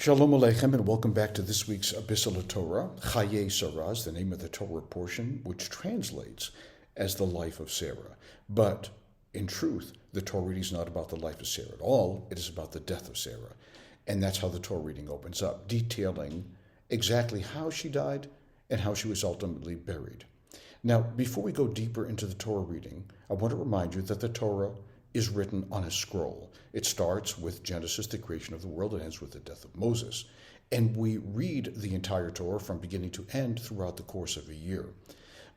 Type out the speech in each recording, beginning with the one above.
Shalom Aleichem, and welcome back to this week's Biselleh Torah. Hayay Sarah is the name of the Torah portion, which translates as the life of Sarah. But in truth, the Torah reading is not about the life of Sarah at all. It is about the death of Sarah. And that's how the Torah reading opens up, detailing exactly how she died and how she was ultimately buried. Now, before we go deeper into the Torah reading, I want to remind you that the Torah is written on a scroll. It starts with Genesis, the creation of the world, and ends with the death of Moses. And we read the entire Torah from beginning to end throughout the course of a year.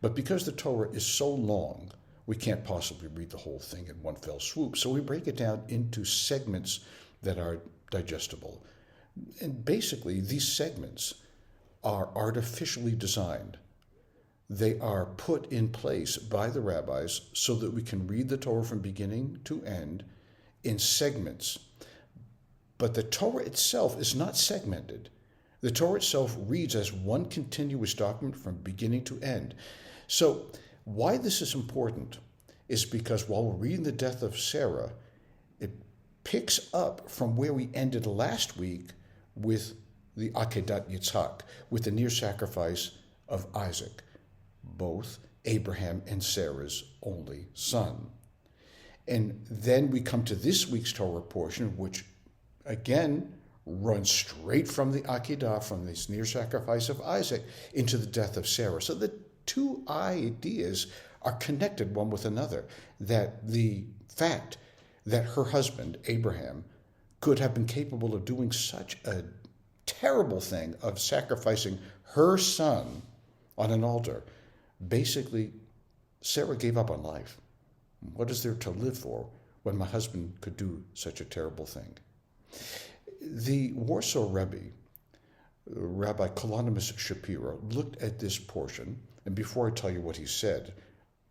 But because the Torah is so long, we can't possibly read the whole thing in one fell swoop. So we break it down into segments that are digestible. And basically, these segments are artificially designed. They are put in place by the rabbis so that we can read the Torah from beginning to end in segments. But the Torah itself is not segmented. The Torah itself reads as one continuous document from beginning to end. So why this is important is because while we're reading the death of Sarah, it picks up from where we ended last week with the Akedat Yitzhak, with the near sacrifice of Isaac, both Abraham and Sarah's only son. And then we come to this week's Torah portion, which again runs straight from the Akedah, from this near sacrifice of Isaac, into the death of Sarah. So the two ideas are connected one with another, that the fact that her husband, Abraham, could have been capable of doing such a terrible thing of sacrificing her son on an altar. Basically, Sarah gave up on life. What is there to live for when my husband could do such a terrible thing? The Warsaw Rebbe, Rabbi Kalonymus Shapiro, looked at this portion, and before I tell you what he said,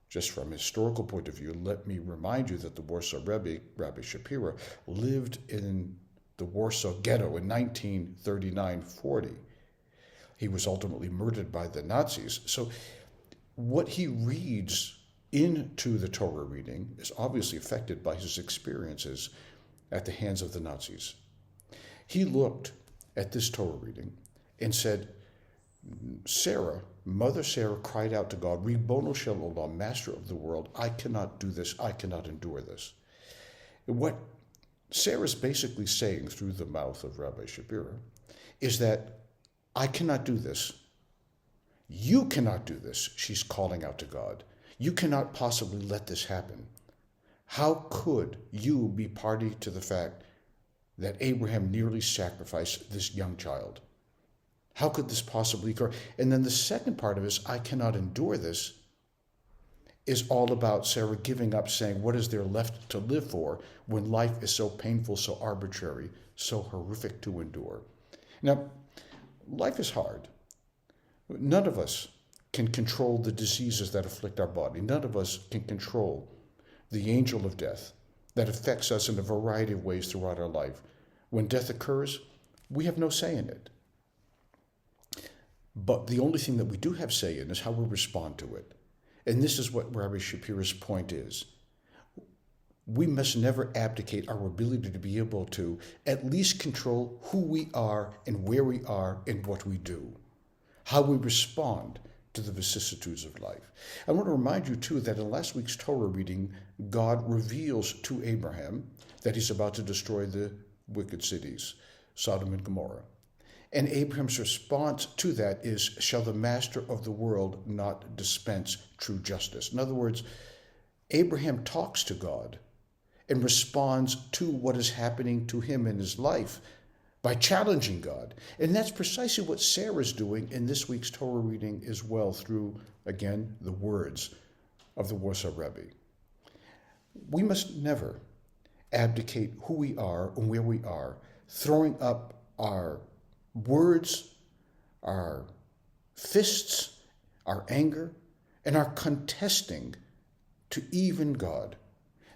just from a historical point of view, let me remind you that the Warsaw Rebbe, Rabbi Shapiro, lived in the Warsaw Ghetto in 1939-40. He was ultimately murdered by the Nazis. So what he reads into the Torah reading is obviously affected by his experiences at the hands of the Nazis. He looked at this Torah reading and said, Sarah, Mother Sarah, cried out to God, Ribono shel olam, Master of the world, I cannot do this, I cannot endure this. What Sarah's basically saying through the mouth of Rabbi Shapiro is that I cannot do this. You cannot do this, she's calling out to God. You cannot possibly let this happen. How could you be party to the fact that Abraham nearly sacrificed this young child? How could this possibly occur? And then the second part of it is, I cannot endure this, is all about Sarah giving up, saying, what is there left to live for when life is so painful, so arbitrary, so horrific to endure? Now, life is hard. None of us can control the diseases that afflict our body. None of us can control the angel of death that affects us in a variety of ways throughout our life. When death occurs, we have no say in it. But the only thing that we do have say in is how we respond to it. And this is what Rabbi Shapiro's point is. We must never abdicate our ability to be able to at least control who we are and where we are and what we do, how we respond to the vicissitudes of life. I want to remind you, too, that in last week's Torah reading, God reveals to Abraham that he's about to destroy the wicked cities, Sodom and Gomorrah. And Abraham's response to that is, shall the master of the world not dispense true justice? In other words, Abraham talks to God and responds to what is happening to him in his life by challenging God. And that's precisely what Sarah's doing in this week's Torah reading as well, through, again, the words of the Warsaw Rebbe. We must never abdicate who we are and where we are, throwing up our words, our fists, our anger, and our contesting to even God.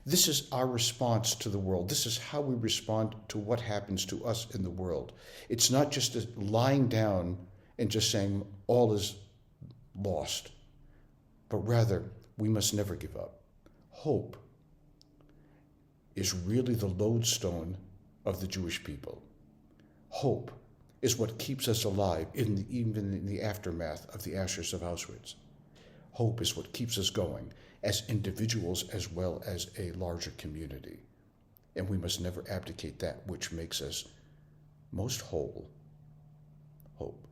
This is our response to the world. This is how we respond to what happens to us in the world. It's not just lying down and just saying all is lost, but rather we must never give up. Hope is really the lodestone of the Jewish people. Hope is what keeps us alive even in the aftermath of the ashes of Auschwitz. Hope is what keeps us going as individuals as well as a larger community. And we must never abdicate that which makes us most whole, hope.